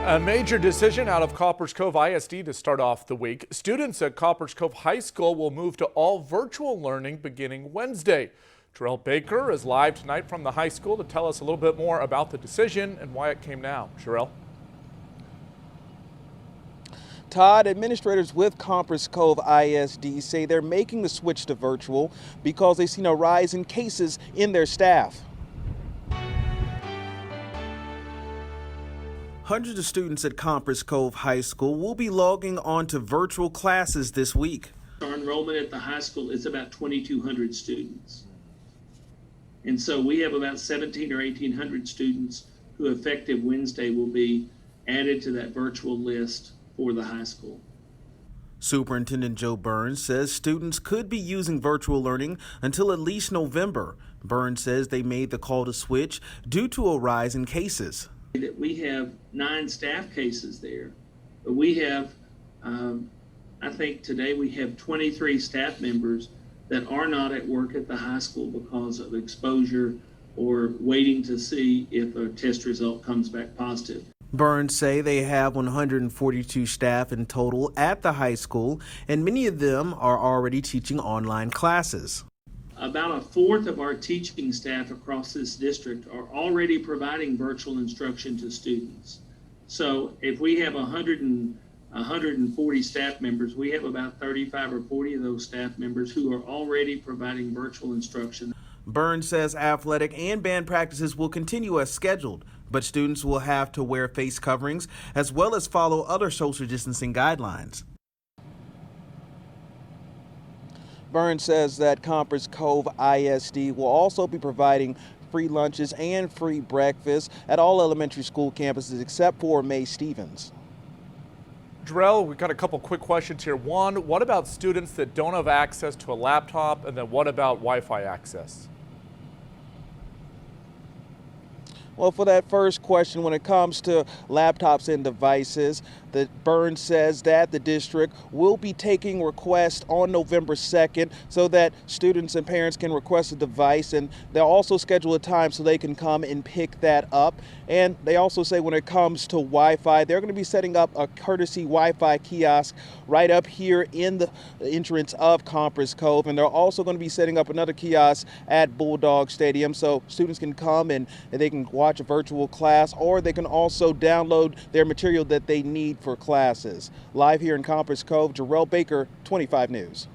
A major decision out of Copperas Cove ISD to start off the week. Students at Copperas Cove High School will move to all virtual learning beginning Wednesday. Terrell Baker is live tonight from the high school to tell us a little bit more about the decision and why it came now. Terrell? Todd, administrators with Copperas Cove ISD say they're making the switch to virtual because they've seen a rise in cases in their staff. Hundreds of students at Copperas Cove High School will be logging on to virtual classes this week. Our enrollment at the high school is about 2,200 students. And so we have about 1,700 or 1,800 students who effective Wednesday will be added to that virtual list for the high school. Superintendent Joe Burns says students could be using virtual learning until at least November. Burns says they made the call to switch due to a rise in cases. That we have 9 staff cases there, but we have, I think today we have 23 staff members that are not at work at the high school because of exposure or waiting to see if a test result comes back positive. Burns say they have 142 staff in total at the high school, and many of them are already teaching online classes. About a fourth of our teaching staff across this district are already providing virtual instruction to students. So if we have 140 staff members, we have about 35 or 40 of those staff members who are already providing virtual instruction. Burns says athletic and band practices will continue as scheduled, but students will have to wear face coverings as well as follow other social distancing guidelines. Burns says that Copperas Cove ISD will also be providing free lunches and free breakfast at all elementary school campuses except for May Stevens. Terrell, we've got a couple quick questions here. One, what about students that don't have access to a laptop? And then what about Wi-Fi access? Well, for that first question, when it comes to laptops and devices, Burns says that the district will be taking requests on November 2nd so that students and parents can request a device, and they'll also schedule a time so they can come and pick that up. And they also say when it comes to Wi-Fi, they're going to be setting up a courtesy Wi-Fi kiosk right up here in the entrance of Copperas Cove, and they're also going to be setting up another kiosk at Bulldog Stadium so students can come and they can watch a virtual class, or they can also download their material that they need for classes. Live here in Copperas Cove, Terrell Baker, 25 News.